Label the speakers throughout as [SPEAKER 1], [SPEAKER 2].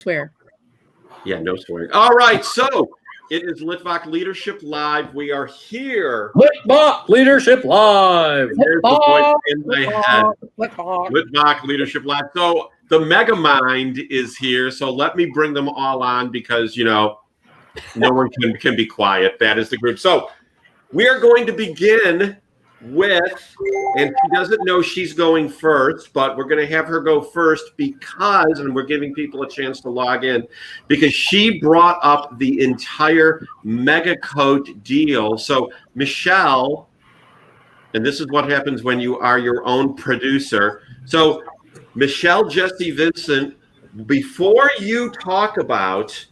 [SPEAKER 1] Swear.
[SPEAKER 2] Yeah, no swearing. All right, so it is Litvak Leadership Live. We are here.
[SPEAKER 3] Litvak Leadership Live.
[SPEAKER 2] There's the voice in my head. Litvak Leadership Live. So the MEGAMIND is here. So let me bring them all on because, no one can be quiet. That is the group. So we are going to begin with, and she doesn't know she's going first, but we're going to have her go first because, and we're giving people a chance to log in, because she brought up the entire mega coat deal. So Michelle, and this is what happens when you are your own producer. So Michelle Jesse Vincent, before you talk about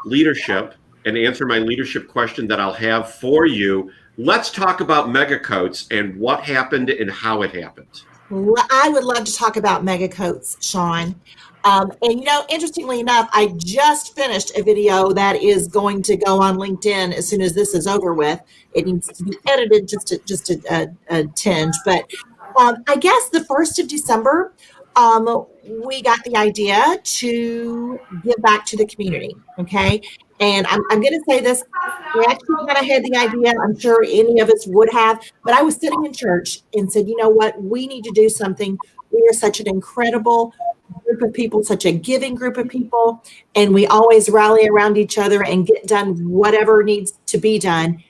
[SPEAKER 2] leadership and answer my leadership question that I'll have for you, let's talk about mega coats and what happened and how it happened.
[SPEAKER 4] I would love to talk about mega coats, Sean. And interestingly enough, I just finished a video that is going to go on LinkedIn as soon as this is over with. It needs to be edited just a tinge, but I guess the 1st of December, we got the idea to give back to the community. Okay. And I'm going to say this, we actually kind of had the idea, I'm sure any of us would have, but I was sitting in church and said, you know what, we need to do something. We are such an incredible group of people, such a giving group of people, and we always rally around each other and get done whatever needs to be done.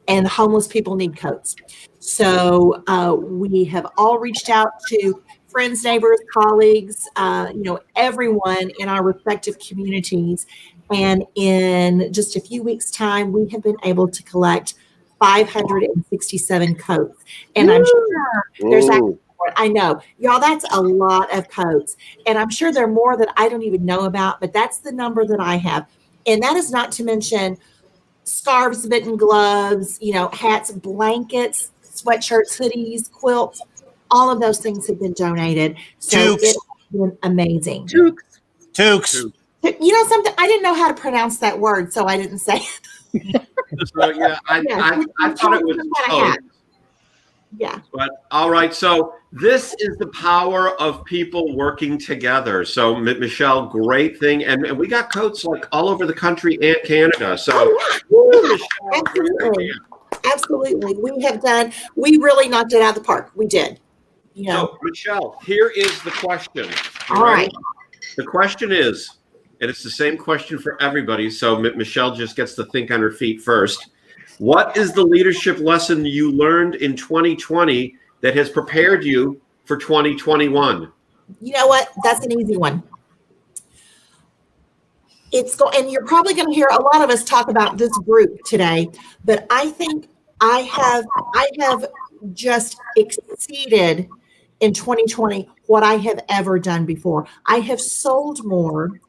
[SPEAKER 4] And the homeless people need coats. So we have all reached out to friends, neighbors, colleagues, everyone in our respective communities. And in just a few weeks' time, we have been able to collect 567 coats. And I'm sure there's actually more. I know. Y'all, that's a lot of coats. And I'm sure there are more that I don't even know about, but that's the number that I have. And that is not to mention scarves, mitten gloves, hats, blankets, sweatshirts, hoodies, quilts. All of those things have been donated. So it's been amazing.
[SPEAKER 3] Toques.
[SPEAKER 4] You know something? I didn't know how to pronounce that word, so I didn't say it.
[SPEAKER 2] So, yeah, I thought it was toques.
[SPEAKER 4] Yeah.
[SPEAKER 2] But all right, so this is the power of people working together. So Michelle, great thing, and we got coats like all over the country and Canada. So
[SPEAKER 4] Absolutely. Absolutely. We really knocked it out of the park. We did.
[SPEAKER 2] So Michelle, here is the question.
[SPEAKER 4] All right.
[SPEAKER 2] The question is, and it's the same question for everybody, so Michelle just gets to think on her feet first. What is the leadership lesson you learned in 2020 that has prepared you for 2021?
[SPEAKER 4] You know what? That's an easy one. And you're probably going to hear a lot of us talk about this group today, but I think I have just exceeded in 2020 what I have ever done before. I have sold more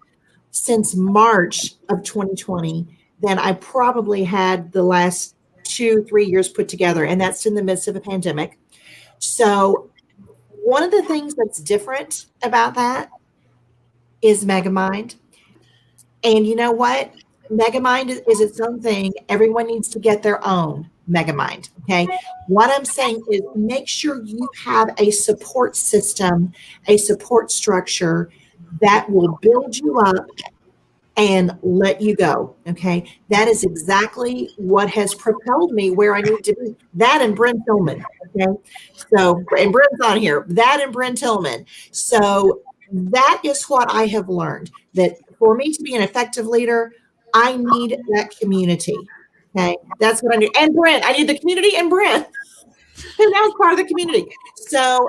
[SPEAKER 4] since March of 2020 than I probably had the last 2-3 years put together. And that's in the midst of a pandemic. So one of the things that's different about that is MEGAMIND. And you know what? MEGAMIND is its own thing. Everyone needs to get their own MEGAMIND. Okay. What I'm saying is make sure you have a support system, a support structure that will build you up and let you go. Okay. That is exactly what has propelled me where I need to be. That and Brent Tillman. Okay. So, and Brent's on here, that and Brent Tillman. So that is what I have learned, that for me to be an effective leader, I need that community. Okay. That's what I need. And Brent, I need the community and Brent. And that was part of the community. So,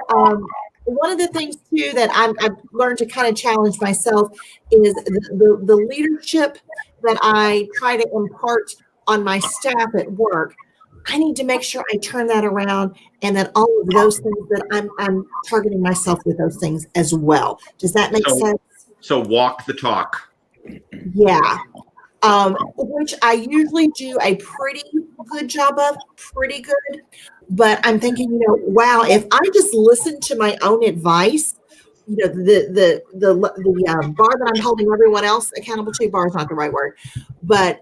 [SPEAKER 4] one of the things too that I've learned to kind of challenge myself is the leadership that I try to impart on my staff at work. I need to make sure I turn that around, and that all of those things that I'm targeting myself with those things as well. Does that make sense?
[SPEAKER 2] So walk the talk.
[SPEAKER 4] Yeah. Which I usually do a pretty good job of, pretty good. But I'm thinking, wow, if I just listen to my own advice, the bar that I'm holding everyone else accountable to, bar is not the right word, but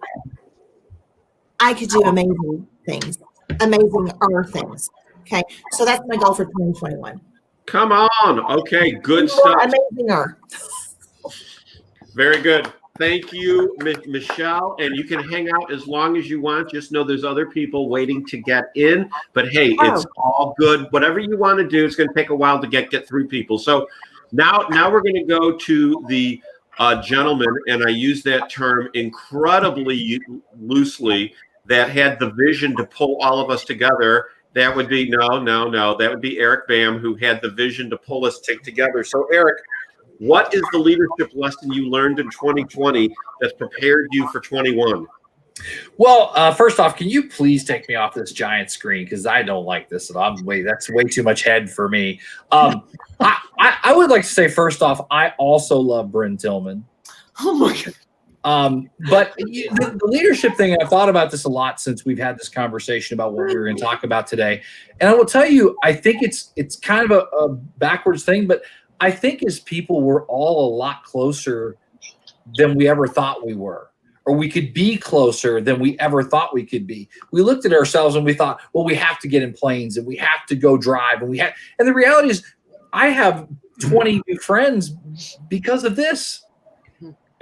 [SPEAKER 4] I could do amazing things. Okay. So that's my goal for 2021.
[SPEAKER 2] Come on. Okay. Good stuff.
[SPEAKER 4] Amazinger.
[SPEAKER 2] Very good. Thank you, Michelle. And you can hang out as long as you want. Just know there's other people waiting to get in. But hey, it's all good. Whatever you want to do, it's going to take a while to get through people. So now we're going to go to the gentleman, and I use that term incredibly loosely, that had the vision to pull all of us together. That would be no. That would be Eric Bam, who had the vision to pull us together. So Eric, what is the leadership lesson you learned in 2020 that's prepared you for 21?
[SPEAKER 3] Well, first off, can you please take me off this giant screen, because I don't like this at all. That's way too much head for me. I would like to say, first off, I also love Bryn Tillman.
[SPEAKER 4] Oh my God.
[SPEAKER 3] But the leadership thing, I've thought about this a lot since we've had this conversation about what we were going to talk about today. And I will tell you, I think it's kind of a backwards thing, but I think as people, we're all a lot closer than we ever thought we were, or we could be closer than we ever thought we could be. We looked at ourselves and we thought, well, we have to get in planes and we have to go drive, and the reality is I have 20 new friends because of this.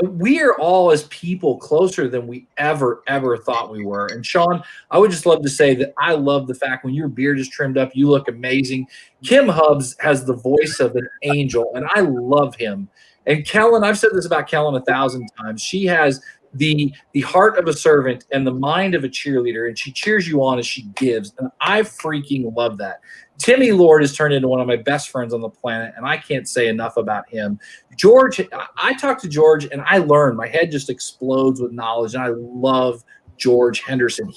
[SPEAKER 3] We are all, as people, closer than we ever thought we were. And Sean, I would just love to say that I love the fact when your beard is trimmed up, you look amazing. Kim Hubbs has the voice of an angel, and I love him. And Kellen, I've said this about Kellen 1,000 times. She has the heart of a servant and the mind of a cheerleader, and she cheers you on as she gives. And I freaking love that. Timmy Lord has turned into one of my best friends on the planet, and I can't say enough about him. George, I talk to George, and I learn. My head just explodes with knowledge, and I love George Henderson.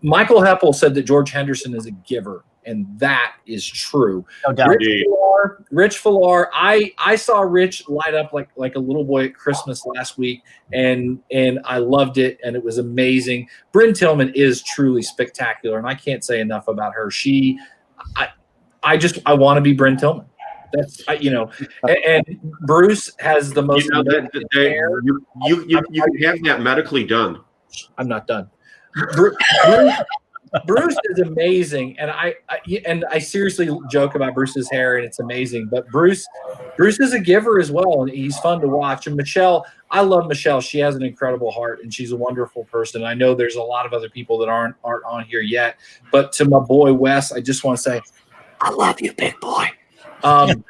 [SPEAKER 3] Michael Heppel said that George Henderson is a giver, and that is true.
[SPEAKER 1] No doubt.
[SPEAKER 3] Rich Villar, I saw Rich light up like a little boy at Christmas last week, and I loved it, and it was amazing. Bryn Tillman is truly spectacular, and I can't say enough about her. I want to be Bryn Tillman. That's and Bruce has the most.
[SPEAKER 2] You can have that medically done.
[SPEAKER 3] I'm not done. Bruce is amazing, and I seriously joke about Bruce's hair, and it's amazing. But Bruce is a giver as well, and he's fun to watch. And Michelle, I love Michelle. She has an incredible heart, and she's a wonderful person. I know there's a lot of other people that aren't on here yet, but to my boy Wes, I just want to say, I love you, big boy. And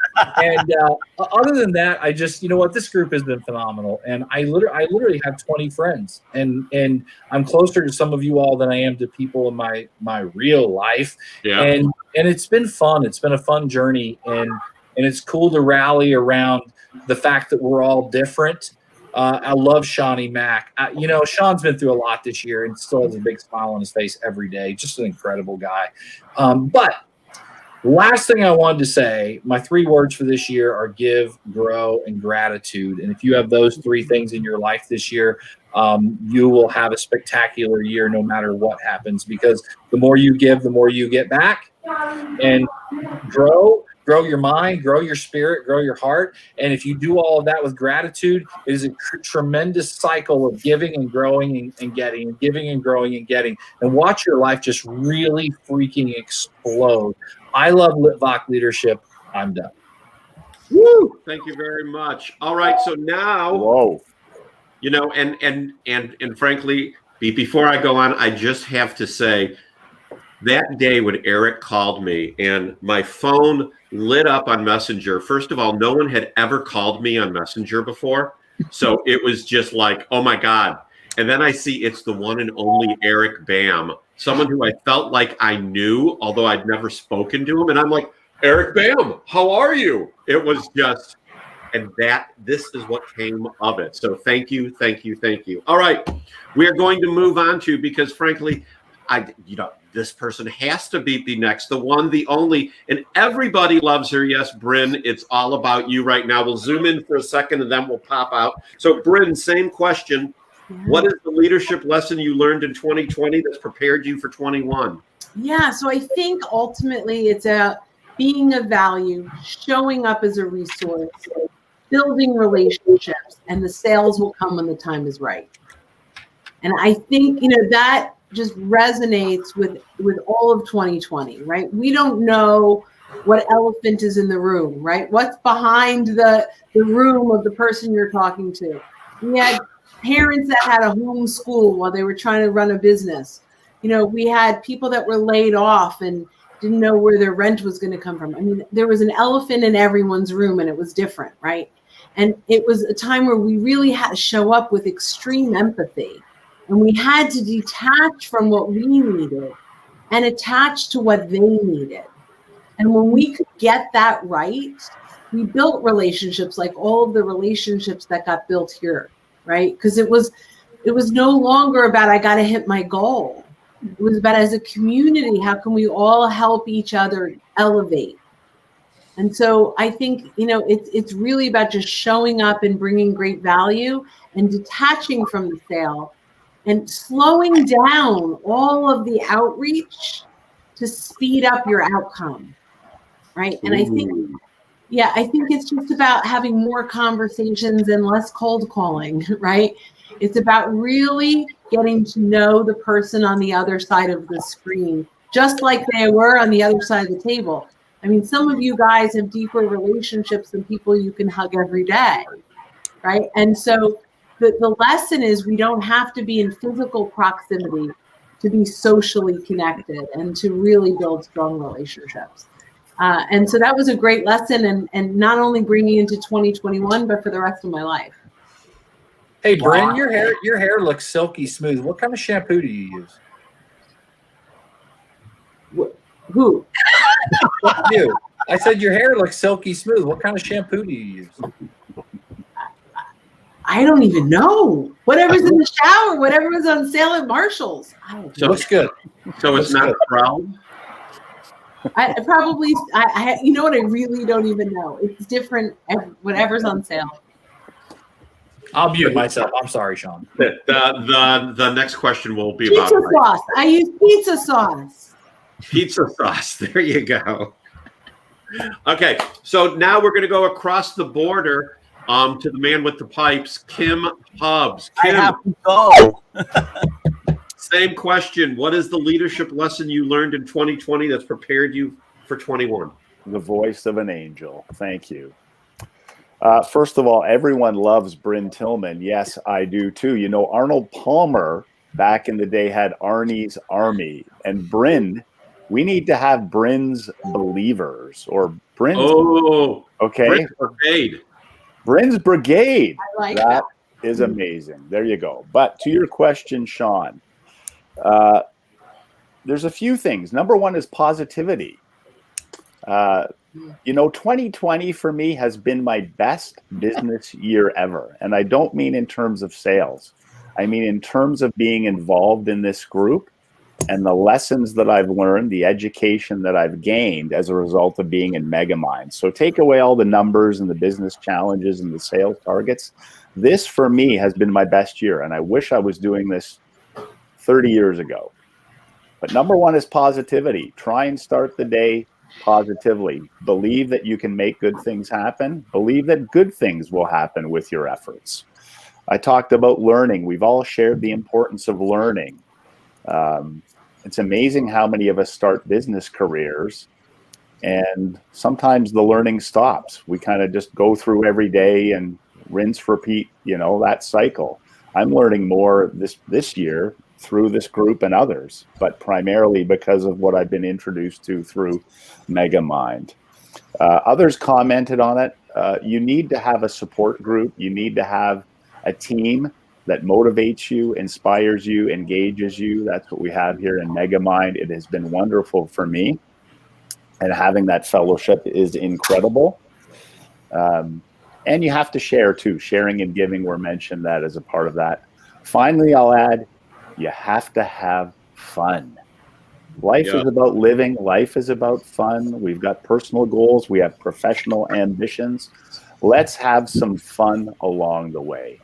[SPEAKER 3] other than that, I just, this group has been phenomenal, and I literally have 20 friends, and I'm closer to some of you all than I am to people in my real life. Yeah. And it's been fun. It's been a fun journey, and it's cool to rally around the fact that we're all different. I love Shawnee Mack. Sean's been through a lot this year and still has a big smile on his face every day. Just an incredible guy. But last thing I wanted to say, my 3 words for this year are give, grow, and gratitude. And if you have those 3 things in your life this year, you will have a spectacular year no matter what happens, because the more you give, the more you get back. And grow your mind, grow your spirit, grow your heart. And if you do all of that with gratitude, it is a tremendous cycle of giving and growing and getting, and giving and growing and getting. And watch your life just really freaking explode. I love Litvak leadership. I'm done.
[SPEAKER 2] Woo! Thank you very much. All right, so now, and frankly, before I go on, I just have to say, that day when Eric called me and my phone lit up on Messenger. First of all, no one had ever called me on Messenger before, so it was just like, oh my God. And then I see it's the one and only Eric Bam, someone who I felt like I knew, although I'd never spoken to him. And I'm like, Eric Bam, how are you? It was just, and this is what came of it. So thank you. All right, we are going to move on to, because frankly, this person has to be the next, the one, the only, and everybody loves her. Yes, Bryn, it's all about you right now. We'll zoom in for a second and then we'll pop out. So Bryn, same question. What is the leadership lesson you learned in 2020 that's prepared you for 21?
[SPEAKER 5] Yeah, so I think ultimately it's being of value, showing up as a resource, building relationships, and the sales will come when the time is right. And I think, that just resonates with all of 2020, right? We don't know what elephant is in the room, right? What's behind the room of the person you're talking to? We had parents that had a homeschool while they were trying to run a business. We had people that were laid off and didn't know where their rent was going to come from. I mean, there was an elephant in everyone's room and it was different, right? And it was a time where we really had to show up with extreme empathy. And we had to detach from what we needed and attach to what they needed. And when we could get that right, we built relationships like all of the relationships that got built here, right? Because it was no longer about I got to hit my goal. It was about, as a community, how can we all help each other elevate? And so I think, it's really about just showing up and bringing great value and detaching from the sale and slowing down all of the outreach to speed up your outcome, right? And I think it's just about having more conversations and less cold calling, right? It's about really getting to know the person on the other side of the screen, just like they were on the other side of the table. I mean, some of you guys have deeper relationships than people you can hug every day, right? And so the lesson is we don't have to be in physical proximity to be socially connected and to really build strong relationships. And so that was a great lesson, and not only bringing into 2021, but for the rest of my life.
[SPEAKER 3] Hey, Bryn, your hair looks silky smooth. What kind of shampoo do you use?
[SPEAKER 5] Who?
[SPEAKER 3] You. I said your hair looks silky smooth. What kind of shampoo do you use?
[SPEAKER 5] I don't even know. Whatever's in the shower, whatever was on sale at Marshall's.
[SPEAKER 3] Looks good.
[SPEAKER 2] So it's not brown?
[SPEAKER 5] I probably, you know what? I really don't even know. It's different. Whatever's on sale.
[SPEAKER 3] I'll mute myself. I'm sorry, Sean.
[SPEAKER 2] The next question will be
[SPEAKER 5] pizza
[SPEAKER 2] about
[SPEAKER 5] sauce. I use pizza sauce.
[SPEAKER 2] Pizza sauce. There you go. Okay, so now we're going to go across the border to the man with the pipes, Kim Hubbs. Kim,
[SPEAKER 1] I have to go.
[SPEAKER 2] Same question. What is the leadership lesson you learned in 2020 that's prepared you for 21?
[SPEAKER 1] The voice of an angel. Thank you. First of all, everyone loves Bryn Tillman. Yes, I do too. Arnold Palmer back in the day had Arnie's Army, and Bryn. We need to have Bryn's Believers or Bryn's.
[SPEAKER 2] Oh,
[SPEAKER 1] okay.
[SPEAKER 2] Bryn's Brigade.
[SPEAKER 1] Bryn's Brigade.
[SPEAKER 5] I like that.
[SPEAKER 1] Is amazing. There you go. But to your question, Sean, there's a few things. Number one is positivity. 2020 for me has been my best business year ever. And I don't mean in terms of sales. I mean in terms of being involved in this group and the lessons that I've learned, the education that I've gained as a result of being in MEGAMIND. So take away all the numbers and the business challenges and the sales targets. This for me has been my best year. And I wish I was doing this 30 years ago. But number one is positivity. Try and start the day positively. Believe that you can make good things happen. Believe that good things will happen with your efforts. I talked about learning. We've all shared the importance of learning. It's amazing how many of us start business careers and sometimes the learning stops. We kind of just go through every day and rinse, repeat, that cycle. I'm learning more this year through this group and others, but primarily because of what I've been introduced to through MEGAMIND. Others commented on it. You need to have a support group. You need to have a team that motivates you, inspires you, engages you. That's what we have here in MEGAMIND. It has been wonderful for me. And having that fellowship is incredible. And you have to share too. Sharing and giving were mentioned that as a part of that. Finally, I'll add, you have to have fun. Life is about living. Life is about fun. We've got personal goals. We have professional ambitions. Let's have some fun along the way.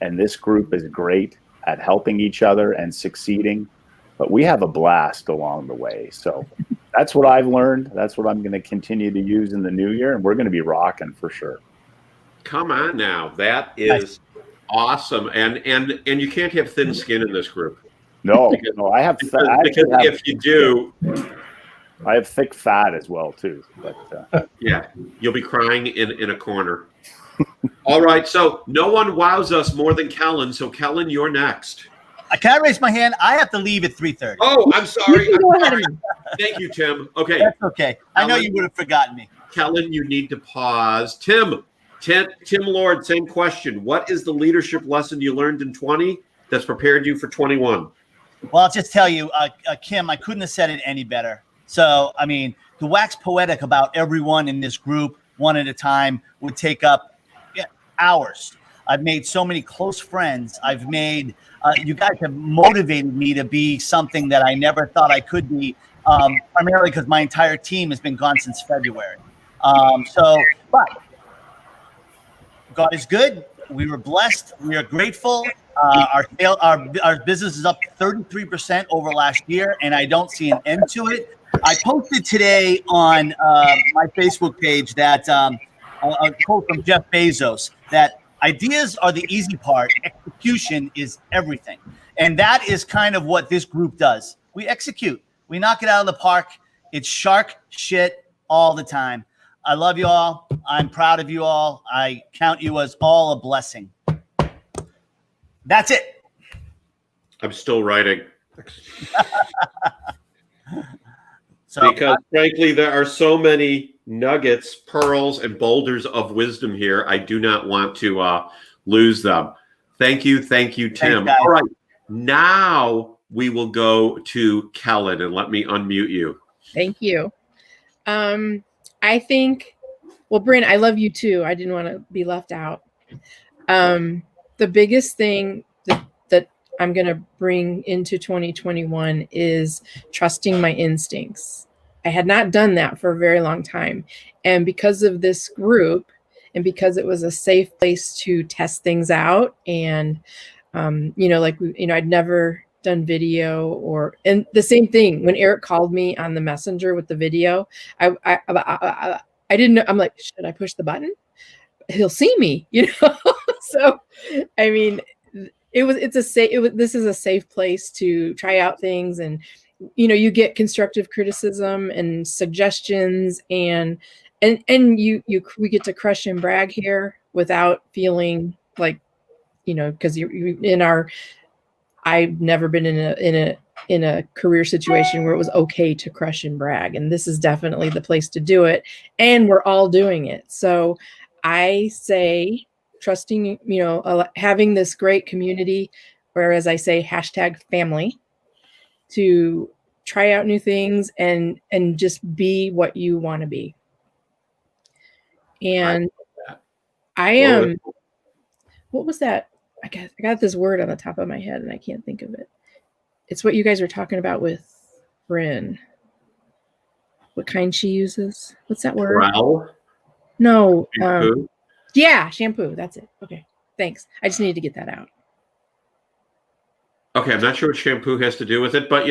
[SPEAKER 1] And this group is great at helping each other and succeeding, but we have a blast along the way. So that's what I've learned. That's what I'm going to continue to use in the new year, and we're going to be rocking for sure.
[SPEAKER 2] Come on now. That is awesome. And you can't have thin skin in this group.
[SPEAKER 1] No, I have.
[SPEAKER 2] Because if you do,
[SPEAKER 1] I have thick fat as well too. But
[SPEAKER 2] yeah, you'll be crying in a corner. All right, so no one wows us more than Kellen. So Kellen, you're next.
[SPEAKER 6] I can't raise my hand. I have to leave at 3:30.
[SPEAKER 2] Oh, I'm sorry.
[SPEAKER 5] You can go ahead and
[SPEAKER 2] Thank you, Tim. Okay.
[SPEAKER 6] That's okay. I know you would have forgotten me.
[SPEAKER 2] Kellen, you need to pause. Tim Lord, same question. What is the leadership lesson you learned in 20 that's prepared you for 21?
[SPEAKER 6] Well, I'll just tell you, Kim, I couldn't have said it any better. So, I mean, to wax poetic about everyone in this group one at a time would take up hours. I've made so many close friends. I've made, you guys have motivated me to be something that I never thought I could be, primarily because my entire team has been gone since February. But God is good. We were blessed. We are grateful. Our business is up 33% over last year, and I don't see an end to it. I posted today on my Facebook page that a quote from Jeff Bezos that ideas are the easy part, execution is everything. And that is kind of what this group does. We execute. We knock it out of the park. It's shark shit all the time. I love you all. I'm proud of you all. I count you as all a blessing. That's it.
[SPEAKER 2] I'm still writing. Because frankly, there are so many nuggets, pearls, and boulders of wisdom here. I do not want to lose them. Thank you, Tim. All right, now we will go to Kellen, and let me unmute you.
[SPEAKER 7] Thank you. I think, well, Bryn, I love you too. I didn't want to be left out. The biggest thing that I'm going to bring into 2021 is trusting my instincts. I had not done that for a very long time. And because of this group, and because it was a safe place to test things out, and, I'd never done video and the same thing when Eric called me on the messenger with the video, I didn't know. I'm like, should I push the button? He'll see me, So, I mean, this is a safe place to try out things, and you get constructive criticism and suggestions, and we get to crush and brag here without feeling like, because I've never been in a career situation where it was okay to crush and brag, and this is definitely the place to do it, and we're all doing it. So I say trusting, having this great community, where, as I say, #family, to try out new things and just be what you want to be. And I am, what was that? I got this word on the top of my head and I can't think of it. It's what you guys were talking about with Bryn. What kind she uses? What's that word?
[SPEAKER 2] Brow?
[SPEAKER 7] No.
[SPEAKER 2] Shampoo?
[SPEAKER 7] Yeah, shampoo. That's it. Okay. Thanks. I just needed to get that out.
[SPEAKER 2] Okay, I'm not sure what shampoo has to do with it, but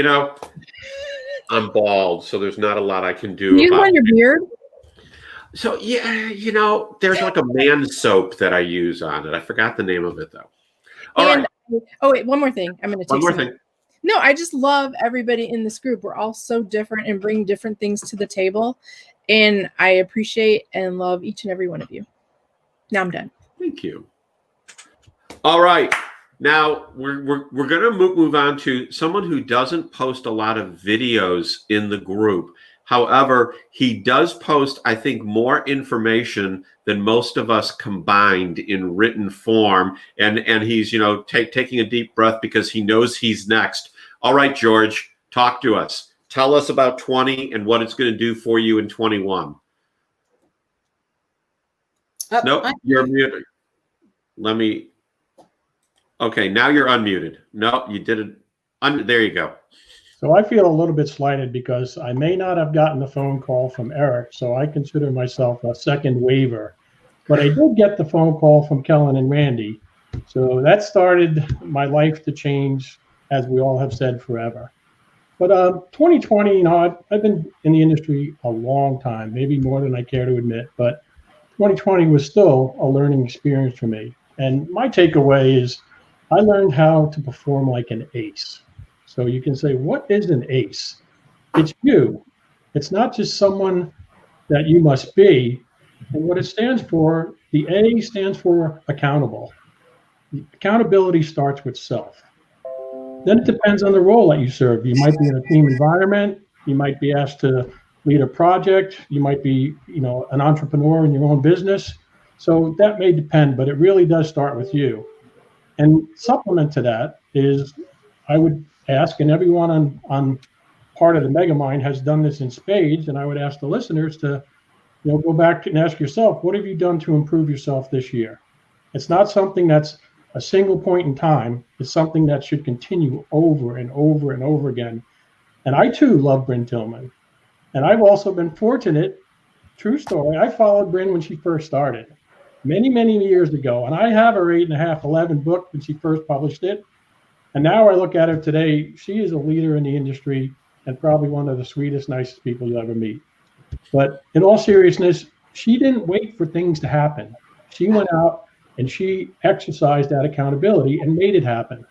[SPEAKER 2] I'm bald, so there's not a lot I can do.
[SPEAKER 7] You want your beard?
[SPEAKER 2] So yeah, there's like a man soap that I use on it. I forgot the name of it though.
[SPEAKER 7] Oh wait, one more thing. I'm going to take
[SPEAKER 2] one more thing.
[SPEAKER 7] No, I just love everybody in this group. We're all so different and bring different things to the table, and I appreciate and love each and every one of you. Now I'm done.
[SPEAKER 2] Thank you. All right. Now we're going to move on to someone who doesn't post a lot of videos in the group. However, he does post, I think, more information than most of us combined in written form. And he's, taking a deep breath because he knows he's next. All right, George, talk to us. Tell us about 20 and what it's going to do for you in 21. Nope, you're muted. Okay, now you're unmuted. No, you didn't. There you go.
[SPEAKER 8] So I feel a little bit slighted because I may not have gotten the phone call from Eric, so I consider myself a second waiver. But I did get the phone call from Kellen and Randy. So that started my life to change, as we all have said, forever. But 2020, I've been in the industry a long time, maybe more than I care to admit, but 2020 was still a learning experience for me. And my takeaway is I learned how to perform like an ace. So you can say, what is an ace? It's you. It's not just someone that you must be. And what it stands for, the A stands for accountable. The accountability starts with self. Then it depends on the role that you serve. You might be in a team environment. You might be asked to lead a project. You might be, an entrepreneur in your own business. So that may depend, but it really does start with you. And supplement to that is, I would ask, and everyone on part of the Megamind has done this in spades, and I would ask the listeners to, go back and ask yourself, what have you done to improve yourself this year? It's not something that's a single point in time. It's something that should continue over and over and over again. And I too love Bryn Tillman. And I've also been fortunate, true story, I followed Bryn when she first started many, many years ago. And I have her 8.5, 11 book when she first published it. And now I look at her today, she is a leader in the industry and probably one of the sweetest, nicest people you'll ever meet. But in all seriousness, she didn't wait for things to happen. She went out and she exercised that accountability and made it happen.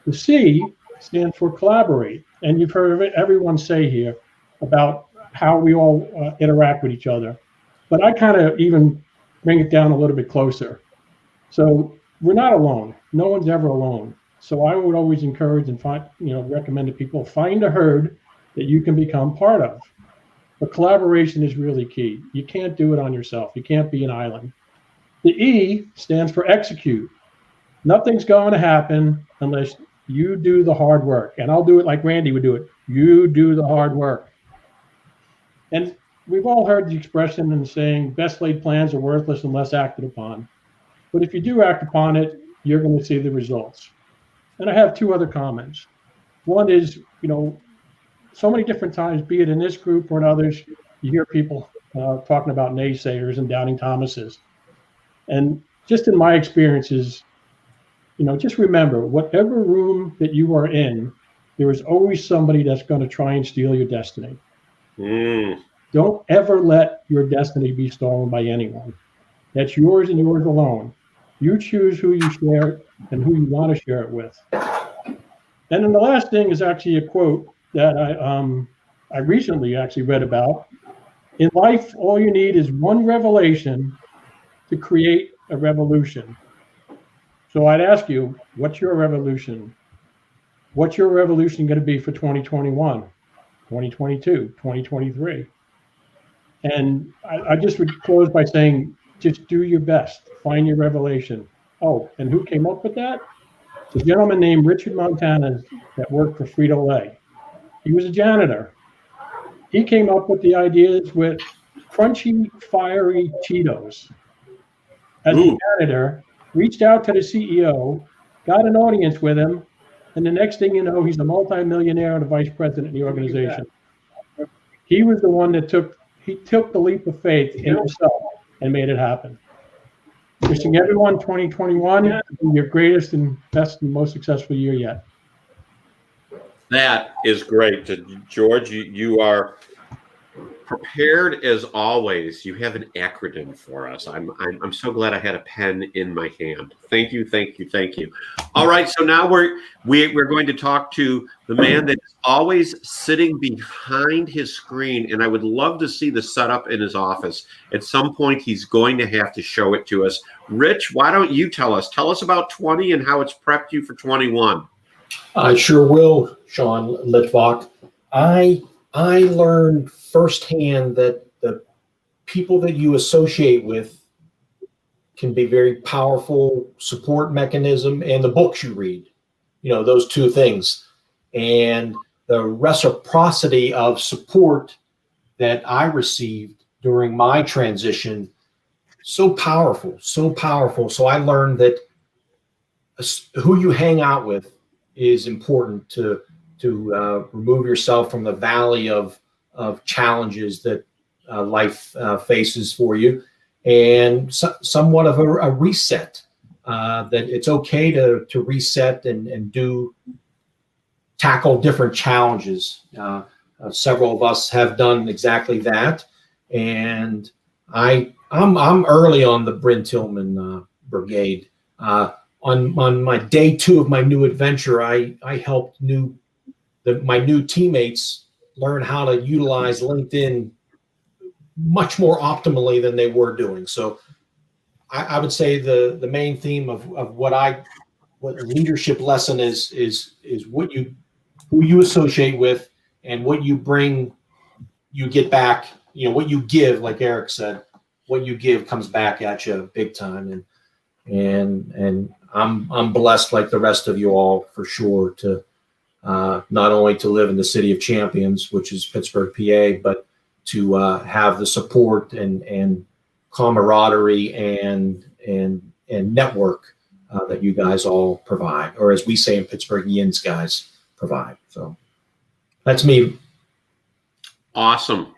[SPEAKER 8] The C stands for collaborate. And you've heard everyone say here about how we all interact with each other. But I kind of even bring it down a little bit closer. So we're not alone. No one's ever alone. So I would always encourage and recommend to people, find a herd that you can become part of. But collaboration is really key. You can't do it on yourself. You can't be an island. The E stands for execute. Nothing's going to happen unless you do the hard work. And I'll do it like Randy would do it. You do the hard work. And we've all heard the expression and saying, best laid plans are worthless unless acted upon. But if you do act upon it, you're going to see the results. And I have two other comments. One is, so many different times, be it in this group or in others, you hear people talking about naysayers and doubting Thomases. And just in my experiences, just remember, whatever room that you are in, there is always somebody that's going to try and steal your destiny. Don't ever let your destiny be stolen by anyone. That's yours and yours alone. You choose who you share it and who you want to share it with. And then the last thing is actually a quote that I recently actually read about. In life, all you need is one revelation to create a revolution. So I'd ask you, what's your revolution? What's your revolution going to be for 2021, 2022, 2023? And I just would close by saying, just do your best. Find your revelation. Oh, and who came up with that? It's a gentleman named Richard Montana that worked for Frito-Lay. He was a janitor. He came up with the ideas with crunchy, fiery Cheetos. As a janitor, reached out to the CEO, got an audience with him, and the next thing you know, he's a multimillionaire and a vice president in the organization. He was the one that took the leap of faith in himself and made it happen. Wishing everyone 2021 your greatest and best and most successful year yet.
[SPEAKER 2] That is great. George, you are prepared as always. You have an acronym for us. I'm so glad I had a pen in my hand. Thank you. All right, so now we're going to talk to the man that is always sitting behind his screen, and I would love to see the setup in his office. At some point, he's going to have to show it to us. Rich, why don't you tell us? Tell us about 20 and how it's prepped you for 21.
[SPEAKER 9] I sure will, Sean Litvak. I learned firsthand that the people that you associate with can be very powerful support mechanism, and the books you read, those two things. And the reciprocity of support that I received during my transition, so powerful. So I learned that who you hang out with is important to remove yourself from the valley of challenges that life faces for you, and somewhat of a reset. That it's okay to reset and tackle different challenges. Several of us have done exactly that, and I'm early on the Bryn Tillman brigade. On my day 2 of my new adventure, I helped my new teammates learn how to utilize LinkedIn much more optimally than they were doing. So I would say the main theme of what a leadership lesson is who you associate with, and what you bring, you get back. What you give, like Eric said, what you give comes back at you big time. And I'm blessed, like the rest of you all, for sure, to not only to live in the city of champions, which is Pittsburgh, PA, but to have the support and camaraderie and network that you guys all provide, or as we say in Pittsburgh, yins guys provide. So that's me.
[SPEAKER 2] Awesome.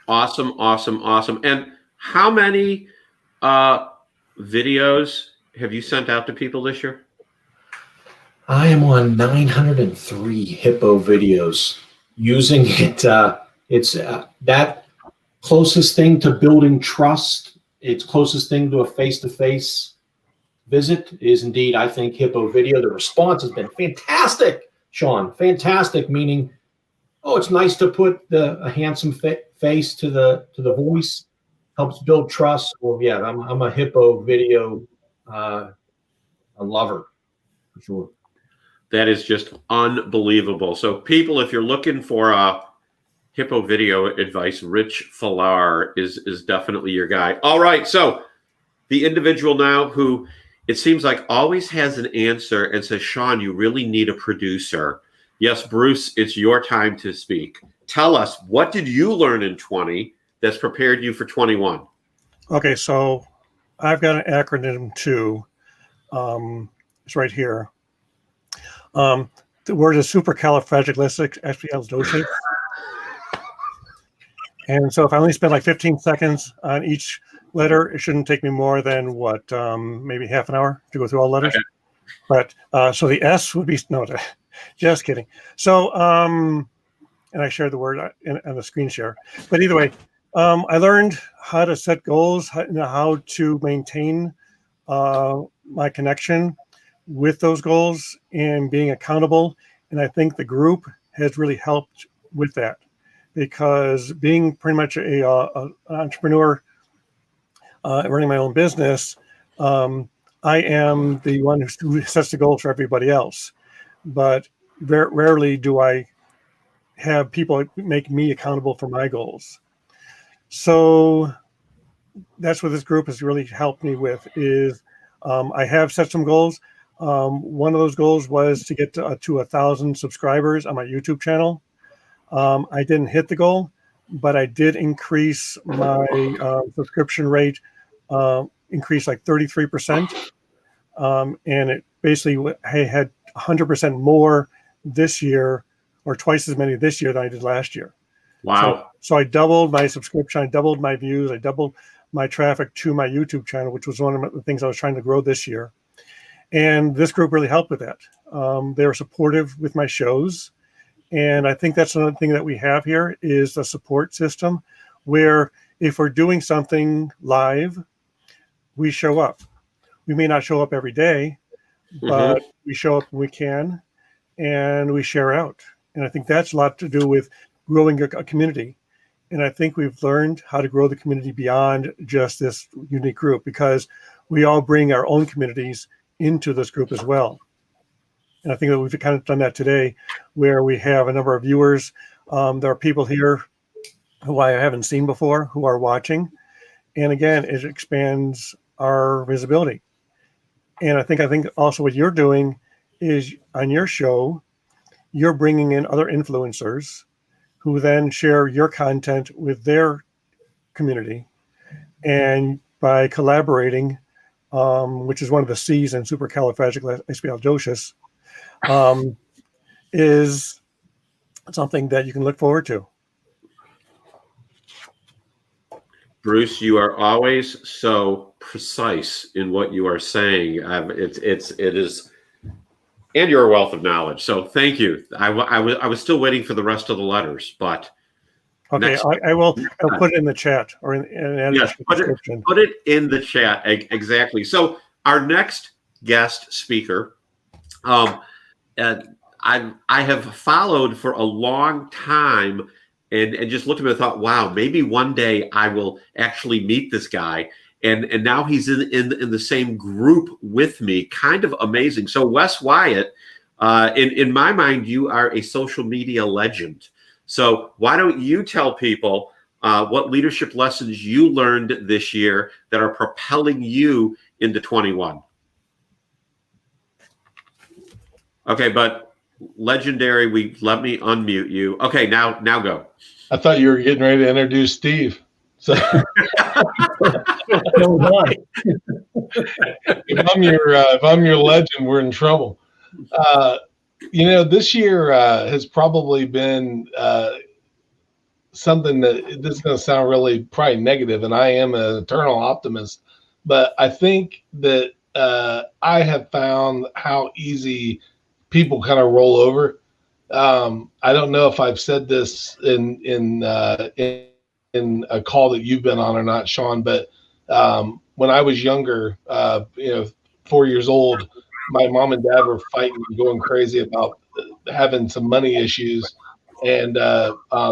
[SPEAKER 2] And how many videos have you sent out to people this year?
[SPEAKER 9] I am on 903 Hippo videos. Using it, it's that closest thing to building trust. It's closest thing to a face-to-face visit is indeed, I think, Hippo video. The response has been fantastic, Sean. Fantastic, meaning, oh, it's nice to put a handsome face to the voice. Helps build trust. Well, yeah, I'm a Hippo video a lover, for sure.
[SPEAKER 2] That is just unbelievable. So people, if you're looking for Hippo video advice, Rich Falar is definitely your guy. All right. So the individual now who it seems like always has an answer and says, Sean, you really need a producer. Yes, Bruce, it's your time to speak. Tell us, what did you learn in 20 that's prepared you for 21?
[SPEAKER 10] Okay, so I've got an acronym too. It's right here. The word is supercalifragilisticexpialidocious. And so if I only spend like 15 seconds on each letter, it shouldn't take me more than maybe half an hour to go through all the letters. Okay. But so the S would be, no, just kidding. So, and I shared the word on the screen share. But either way, I learned how to set goals, how to maintain my connection with those goals and being accountable. And I think the group has really helped with that, because being pretty much an entrepreneur, running my own business, I am the one who sets the goals for everybody else. But rarely do I have people make me accountable for my goals. So that's what this group has really helped me with is I have set some goals. One of those goals was to get to 1,000 subscribers on my YouTube channel. I didn't hit the goal, but I did increase my subscription rate, increased like 33%. And it basically, I had 100% more this year, or twice as many this year than I did last year.
[SPEAKER 2] Wow.
[SPEAKER 10] So I doubled my subscription, I doubled my views, I doubled my traffic to my YouTube channel, which was one of the things I was trying to grow this year. And this group really helped with that. They were supportive with my shows. And I think that's another thing that we have here is a support system where if we're doing something live, we show up. We may not show up every day, but we show up when we can and we share out. And I think that's a lot to do with growing a community. And I think we've learned how to grow the community beyond just this unique group, because we all bring our own communities into this group as well. And I think that we've kind of done that today, where we have a number of viewers. There are people here who I haven't seen before who are watching. And again, it expands our visibility. And I think also what you're doing is on your show, you're bringing in other influencers who then share your content with their community. And by collaborating, which is one of the C's in supercalifragilisticexpialidocious, is something that you can look forward to.
[SPEAKER 2] Bruce, you are always so precise in what you are saying. It is, and you're a wealth of knowledge. So thank you. I was still waiting for the rest of the letters, but
[SPEAKER 10] okay, I'll put it in the chat or in
[SPEAKER 2] yes, put it in the chat exactly. So our next guest speaker, and I have followed for a long time and just looked at him and thought, wow, maybe one day I will actually meet this guy. And now he's in the same group with me. Kind of amazing. So Wes Wyatt, in my mind, you are a social media legend. So why don't you tell people what leadership lessons you learned this year that are propelling you into 21? Okay, but legendary, let me unmute you. Okay, now go.
[SPEAKER 11] I thought you were getting ready to introduce Steve. So if I'm your legend, we're in trouble. This year has probably been something that this is going to sound really probably negative, and I am an eternal optimist, but I think that I have found how easy people kind of roll over. I don't know if I've said this in a call that you've been on or not, Sean, but when I was younger, 4 years old, my mom and dad were fighting, going crazy about having some money issues, and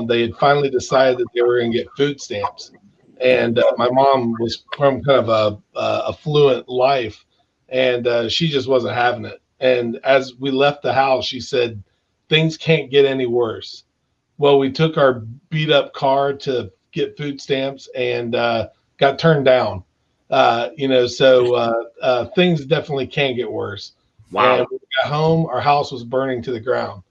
[SPEAKER 11] they had finally decided that they were going to get food stamps. And my mom was from kind of a affluent life, and she just wasn't having it. And as we left the house, she said, "Things can't get any worse." Well, we took our beat up car to get food stamps and got turned down. So things definitely can get worse.
[SPEAKER 2] Wow.
[SPEAKER 11] And when we got home, our house was burning to the ground.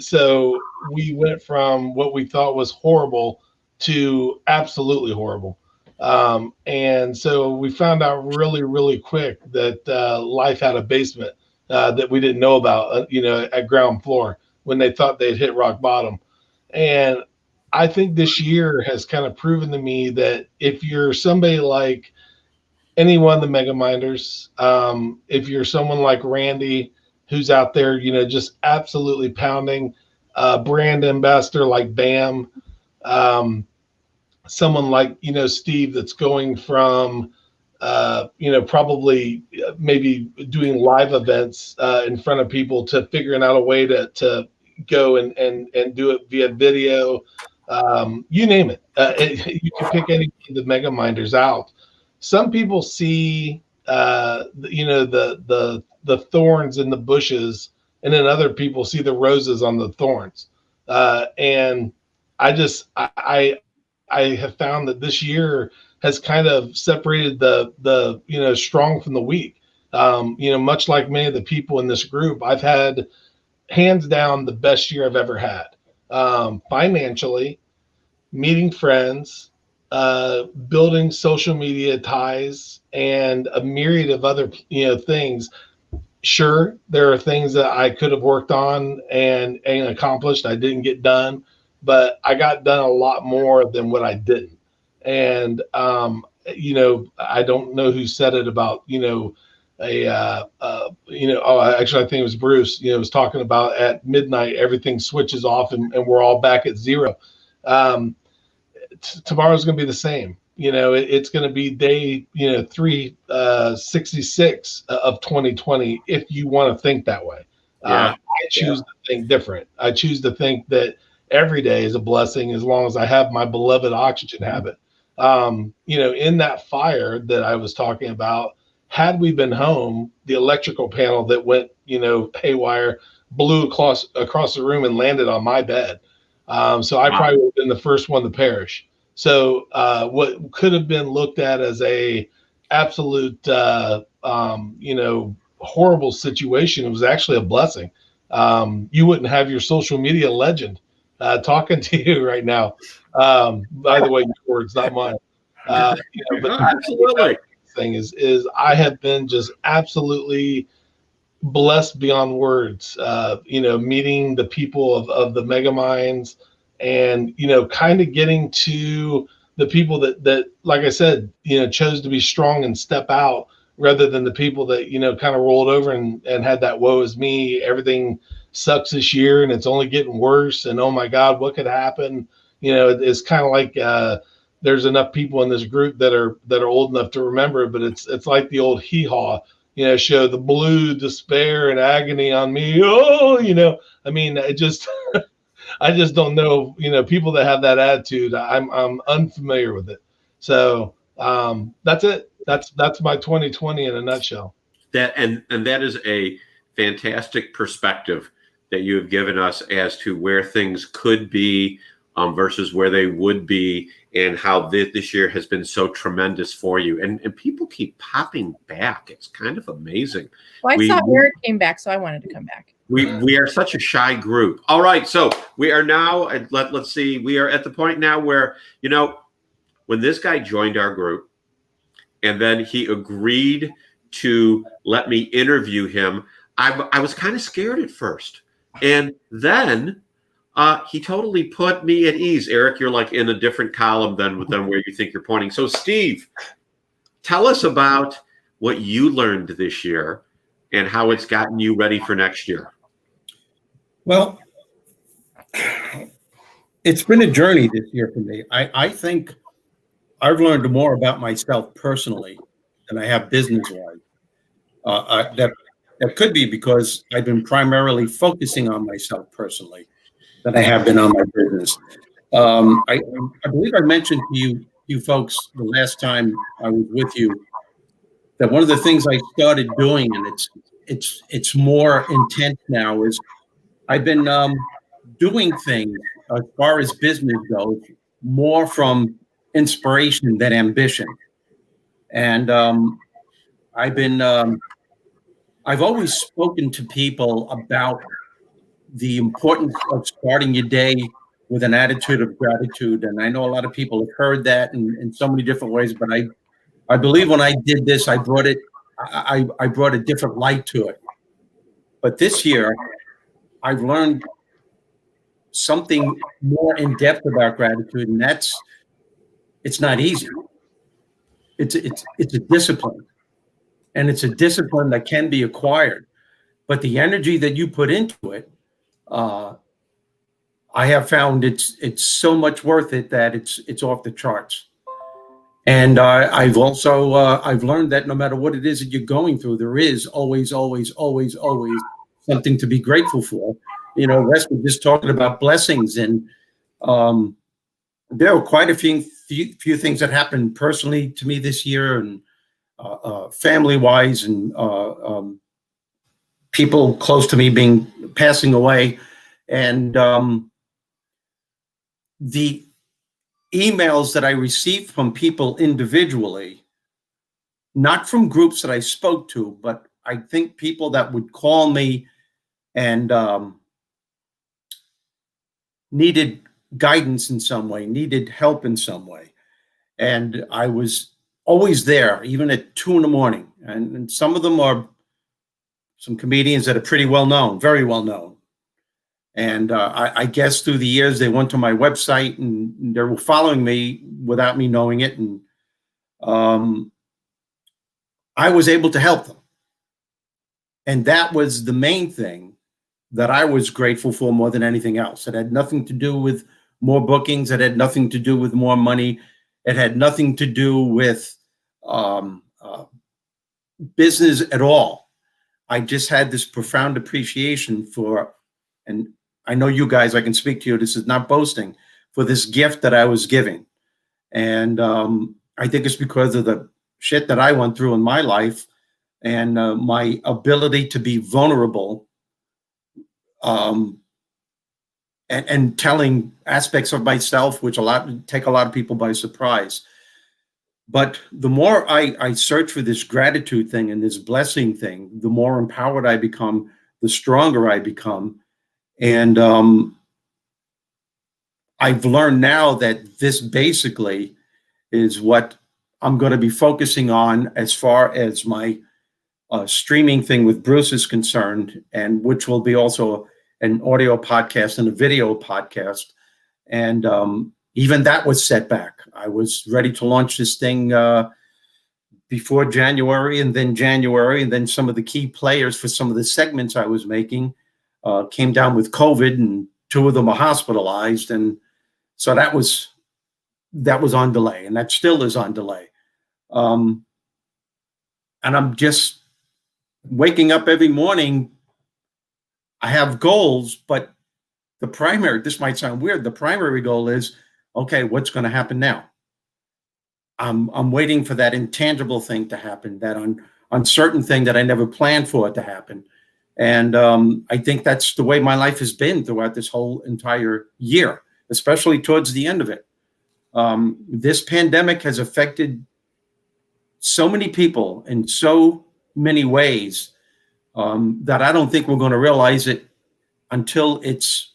[SPEAKER 11] So we went from what we thought was horrible to absolutely horrible. And so we found out really, really quick that life had a basement that we didn't know about, at ground floor when they thought they'd hit rock bottom. And I think this year has kind of proven to me that if you're somebody like any one of the Megaminders, if you're someone like Randy, who's out there, just absolutely pounding, brand ambassador like BAM, someone like, Steve, that's going from, probably maybe doing live events in front of people to figuring out a way to go and do it via video. You name it. You can pick any of the Megaminders out. Some people see, the thorns in the bushes, and then other people see the roses on the thorns. And I have found that this year has kind of separated the strong from the weak. Much like many of the people in this group, I've had hands down the best year I've ever had. Financially, meeting friends, building social media ties, and a myriad of other things. Sure, there are things that I could have worked on and accomplished I didn't get done, but I got done a lot more than what I didn't. And I don't know who said it about actually I think it was Bruce. Was talking about at midnight everything switches off and we're all back at zero. Tomorrow's going to be the same. It's going to be day 366 of 2020 if you want to think that way. I choose to think different. I choose to think that every day is a blessing as long as I have my beloved oxygen habit. In that fire that I was talking about, had we been home, the electrical panel that went haywire blew across the room and landed on my bed. So I probably would have been the first one to perish. So what could have been looked at as a absolute horrible situation, it was actually a blessing. You wouldn't have your social media legend talking to you right now. By the way, your words, not mine. But
[SPEAKER 2] absolutely.
[SPEAKER 11] Thing is I have been just absolutely blessed beyond words. Meeting the people of the Megaminds, and kind of getting to the people that like I said, chose to be strong and step out, rather than the people that kind of rolled over and had that woe is me, everything sucks this year and it's only getting worse, and oh my God, what could happen? It's kind of like there's enough people in this group that are old enough to remember, but it's like the old hee haw. show the blue despair and agony on me. Oh, I mean, I just don't know, people that have that attitude. I'm unfamiliar with it. So that's it. That's my 2020 in a nutshell.
[SPEAKER 2] That and that is a fantastic perspective that you have given us as to where things could be versus where they would be, and how this year has been so tremendous for you. And people keep popping back. It's kind of amazing.
[SPEAKER 7] Well, I saw Eric came back, so I wanted to come back.
[SPEAKER 2] We are such a shy group. All right, so we are now, let's see, we are at the point now where, when this guy joined our group and then he agreed to let me interview him, I was kind of scared at first. And then he totally put me at ease. Eric, you're like in a different column than where you think you're pointing. So Steve, tell us about what you learned this year and how it's gotten you ready for next year.
[SPEAKER 12] Well, it's been a journey this year for me. I think I've learned more about myself personally than I have business-wise. That could be because I've been primarily focusing on myself personally than I have been on my business. I believe I mentioned to you folks the last time I was with you that one of the things I started doing, and it's more intense now, is I've been doing things as far as business goes more from inspiration than ambition. And I've always spoken to people about the importance of starting your day with an attitude of gratitude. And I know a lot of people have heard that in so many different ways, but I believe when I did this, I brought a different light to it. But this year, I've learned something more in depth about gratitude, and it's not easy. It's a discipline, and it's a discipline that can be acquired. But the energy that you put into it, I have found it's so much worth it that it's off the charts. And I've also I've learned that no matter what it is that you're going through, there is always something to be grateful for. Wes was just talking about blessings, and there were quite a few things that happened personally to me this year, and family-wise, and people close to me passing away, and the emails that I received from people individually, not from groups that I spoke to, but I think people that would call me and needed guidance in some way, needed help in some way. And I was always there, even at 2 a.m. And some of them are some comedians that are pretty well known, very well known. And I guess through the years, they went to my website and they were following me without me knowing it. And I was able to help them. And that was the main thing that I was grateful for more than anything else. It had nothing to do with more bookings. It had nothing to do with more money. It had nothing to do with business at all. I just had this profound appreciation for, and I know you guys, I can speak to you, this is not boasting, for this gift that I was giving. And I think it's because of the shit that I went through in my life and my ability to be vulnerable and telling aspects of myself, which take a lot of people by surprise. But the more I search for this gratitude thing and this blessing thing, the more empowered I become, the stronger I become. And I've learned now that this basically is what I'm going to be focusing on as far as my streaming thing with Bruce is concerned, and which will be also an audio podcast and a video podcast. And even that was set back. I was ready to launch this thing before January, and then some of the key players for some of the segments I was making came down with COVID, and 2 of them are hospitalized. And so that was on delay, and that still is on delay. And I'm just waking up every morning, I have goals, but this might sound weird, the primary goal is, okay, what's going to happen now? I'm waiting for that intangible thing to happen, that uncertain thing that I never planned for it to happen. And I think that's the way my life has been throughout this whole entire year, especially towards the end of it. This pandemic has affected so many people in so many ways that I don't think we're going to realize it until it's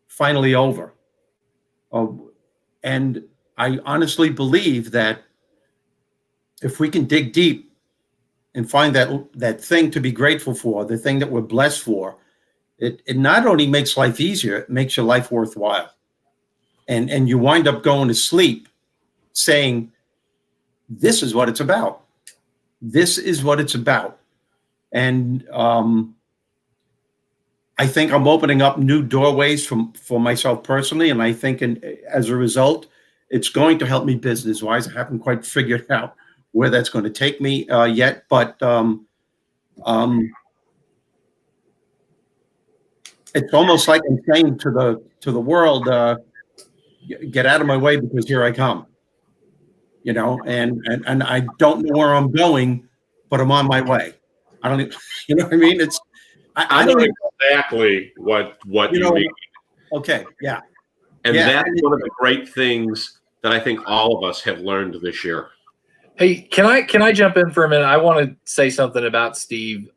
[SPEAKER 12] finally over. And I honestly believe that if we can dig deep and find that thing to be grateful for, the thing that we're blessed for, it not only makes life easier, it makes your life worthwhile. And you wind up going to sleep saying, this is what it's about. This is what it's about. And I think I'm opening up new doorways for myself personally. And I think as a result, it's going to help me business-wise. I haven't quite figured out where that's going to take me yet. But it's almost like I'm saying to the world, get out of my way because here I come. You know, and I don't know where I'm going, but I'm on my way. I don't, you know what I mean? It's
[SPEAKER 2] I know exactly what you mean.
[SPEAKER 12] Okay, yeah.
[SPEAKER 2] And that's one of the great things that I think all of us have learned this year.
[SPEAKER 3] Hey, can I jump in for a minute? I want to say something about Steve.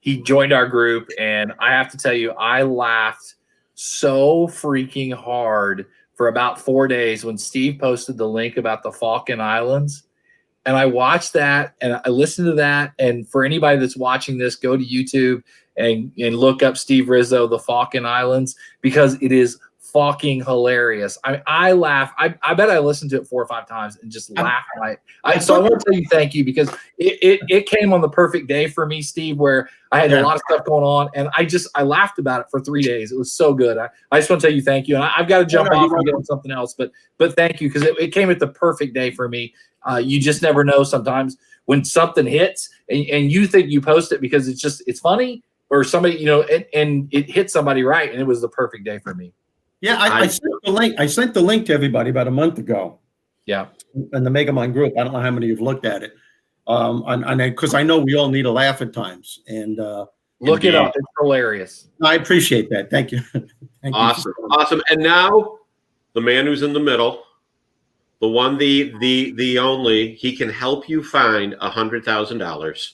[SPEAKER 3] He joined our group, and I have to tell you, I laughed so freaking hard for about 4 days when Steve posted the link about the Falkland Islands. And I watched that and I listened to that. And for anybody that's watching this, go to YouTube and look up Steve Rizzo, the Falkland Islands, because it is fucking hilarious. I laugh. I bet I listened to it 4 or 5 times and just laughed. So I want to tell you thank you, because it came on the perfect day for me, Steve, where I had a lot of stuff going on, and I laughed about it for 3 days. It was so good. I just want to tell you thank you. And I've got to jump off and get on something else, but thank you, because it came at the perfect day for me. You just never know sometimes when something hits and you think you post it because it's funny, or somebody, you know, and it hit somebody right, and it was the perfect day for me.
[SPEAKER 12] Yeah, I sent the link. I sent the link to everybody about a month ago.
[SPEAKER 3] Yeah,
[SPEAKER 12] in the MEGAMIND group. I don't know how many have looked at it, because I know we all need a laugh at times. And
[SPEAKER 3] look it up; it's hilarious.
[SPEAKER 12] I appreciate that. Thank you.
[SPEAKER 2] Awesome, awesome. And now the man who's in the middle, the one, the only, he can help you find $100,000.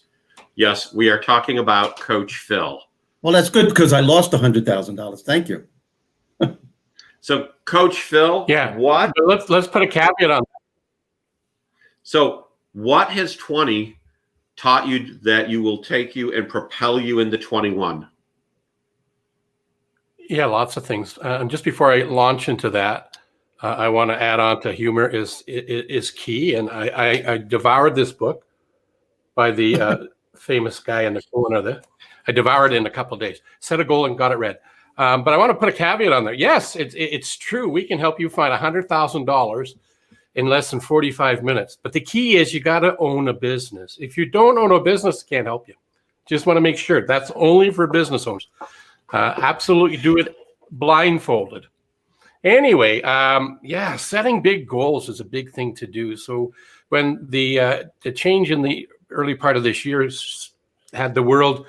[SPEAKER 2] Yes, we are talking about Coach Phil.
[SPEAKER 12] Well, that's good, because I lost $100,000. Thank you.
[SPEAKER 2] So, Coach Phil, what?
[SPEAKER 13] Let's put a caveat on that.
[SPEAKER 2] So, what has 20 taught you that you will take you and propel you into 21?
[SPEAKER 13] Yeah, lots of things. And just before I launch into that, I want to add on to humor is key. And I devoured this book by the famous guy in the corner there. I devoured it in a couple of days. Set a goal and got it read. But I want to put a caveat on there. Yes, it's true. We can help you find $100,000 in less than 45 minutes. But the key is you got to own a business. If you don't own a business, can't help you. Just want to make sure that's only for business owners. Absolutely do it blindfolded. Anyway, setting big goals is a big thing to do. So when the change in the early part of this year had the world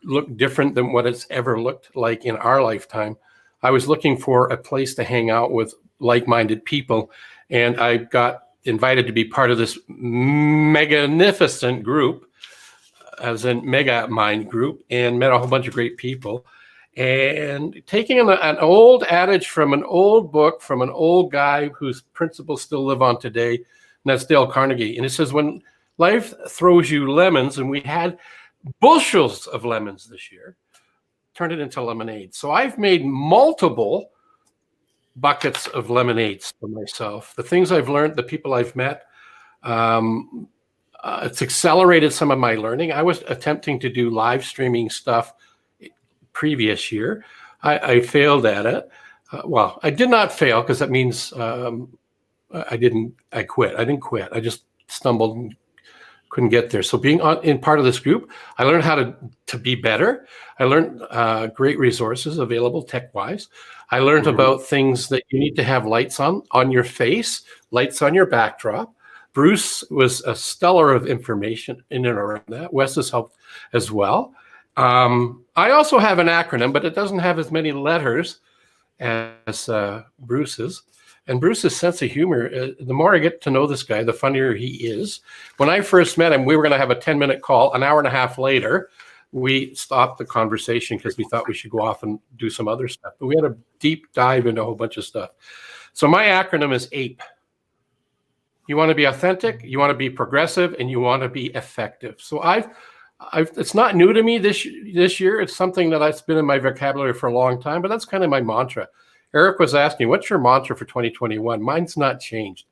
[SPEAKER 13] look different than what it's ever looked like in our lifetime, I was looking for a place to hang out with like-minded people, and I got invited to be part of this magnificent group, as in MEGAMIND group, and met a whole bunch of great people. And taking an old adage from an old book from an old guy whose principles still live on today, and that's Dale Carnegie. And it says, when life throws you lemons, and we had bushels of lemons this year, turn it into lemonade. So I've made multiple buckets of lemonades for myself. The things I've learned, the people I've met, it's accelerated some of my learning. I was attempting to do live streaming stuff previous year. I failed at it. Well, I did not fail, because that means I quit. I didn't quit. I just stumbled and couldn't get there. So being in part of this group, I learned how to be better. I learned great resources available tech-wise. I learned about things that you need to have lights on your face, lights on your backdrop. Bruce was a stellar of information in and around that. Wes has helped as well. I also have an acronym, but it doesn't have as many letters as Bruce's. And Bruce's sense of humor, the more I get to know this guy, the funnier he is. When I first met him, we were going to have a 10-minute call. An hour and a half later, we stopped the conversation because we thought we should go off and do some other stuff. But we had a deep dive into a whole bunch of stuff. So my acronym is APE. You want to be authentic, you want to be progressive, and you want to be effective. So it's not new to me this year. It's something that's been in my vocabulary for a long time, but that's kind of my mantra. Eric was asking, what's your mantra for 2021? Mine's not changed.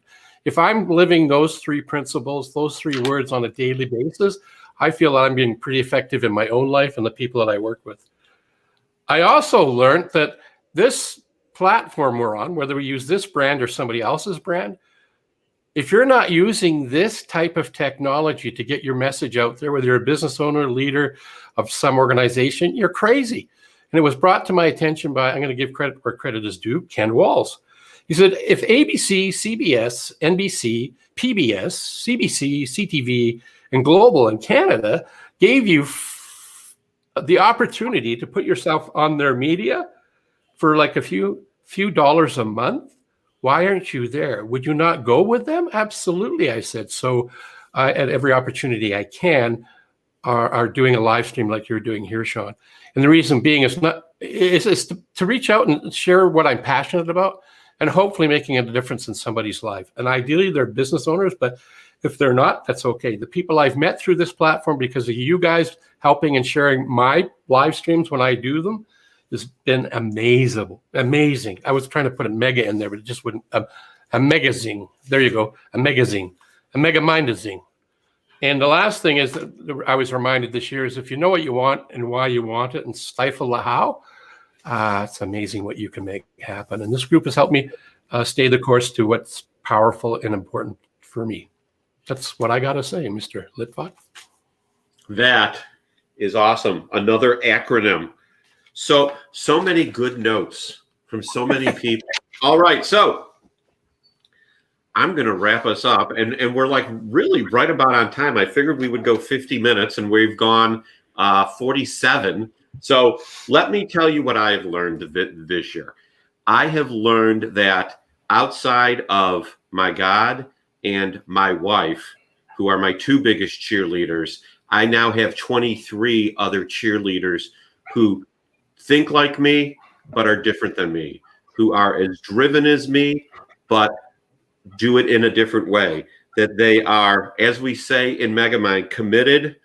[SPEAKER 13] If I'm living those three principles, those three words on a daily basis, I feel that I'm being pretty effective in my own life and the people that I work with. I also learned that this platform we're on, whether we use this brand or somebody else's brand, if you're not using this type of technology to get your message out there, whether you're a business owner, leader of some organization, you're crazy. And it was brought to my attention by, I'm going to give credit where credit is due, Ken Walls. He said, if ABC, CBS, NBC, PBS, CBC, CTV, and Global in Canada gave you the opportunity to put yourself on their media for like a few dollars a month, why aren't you there? Would you not go with them? Absolutely, I said. So at every opportunity I can, are doing a live stream like you're doing here, Sean. And the reason being is to reach out and share what I'm passionate about and hopefully making a difference in somebody's life. And ideally, they're business owners, but if they're not, that's okay. The people I've met through this platform because of you guys helping and sharing my live streams when I do them has been amazing. I was trying to put a mega in there, but it just wouldn't. A megazine. There you go. A megazine. A megamindazine. And the last thing is that I was reminded this year is if you know what you want and why you want it and stifle the how, it's amazing what you can make happen. And this group has helped me stay the course to what's powerful and important for me. That's what I got to say, Mr. Litvak.
[SPEAKER 2] That is awesome. Another acronym. So many good notes from so many people. All right, so I'm going to wrap us up, and we're like really right about on time. I figured we would go 50 minutes, and we've gone 47. So let me tell you what I have learned this year. I have learned that outside of my God and my wife, who are my two biggest cheerleaders, I now have 23 other cheerleaders who think like me, but are different than me, who are as driven as me, but do it in a different way. That they are, as we say in MEGAMIND, committed,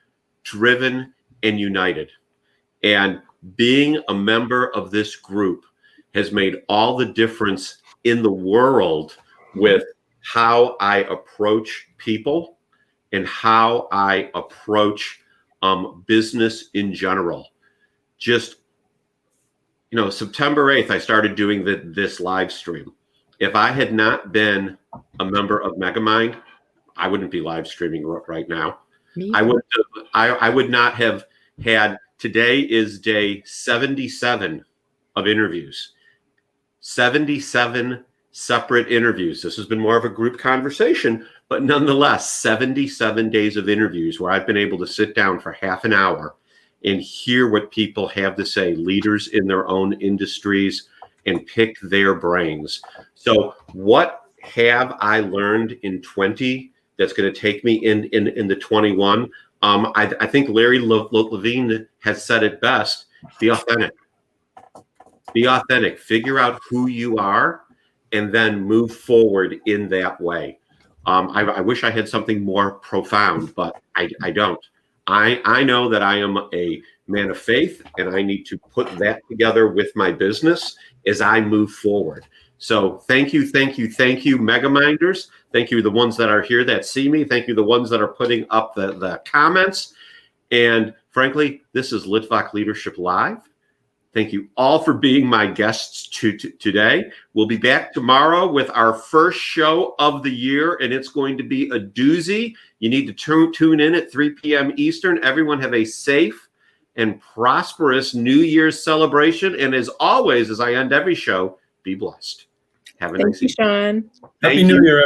[SPEAKER 2] driven, and united. And being a member of this group has made all the difference in the world with how I approach people and how I approach business in general. Just, September 8th, I started doing this live stream. If I had not been a member of MEGAMIND, I wouldn't be live streaming right now. I would not have had, today is day 77 of interviews. 77 separate interviews. This has been more of a group conversation, but nonetheless, 77 days of interviews where I've been able to sit down for half an hour and hear what people have to say, leaders in their own industries, and pick their brains. So what have I learned in 20 that's going to take me in the 21? I think Larry Levine has said it best. Be authentic. Be authentic. Figure out who you are and then move forward in that way. I wish I had something more profound, but I don't. I know that I am a man of faith, and I need to put that together with my business as I move forward. So thank you, MEGAMINDers. Thank you, the ones that are here that see me. Thank you, the ones that are putting up the comments. And frankly, this is Litvak Leadership Live. Thank you all for being my guests today. We'll be back tomorrow with our first show of the year, and it's going to be a doozy. You need to tune in at 3 p.m. Eastern. Everyone have a safe and prosperous New Year's celebration. And as always, as I end every show, be blessed. Have a nice evening.
[SPEAKER 7] Thank you, Sean.
[SPEAKER 12] Happy New Year, everyone.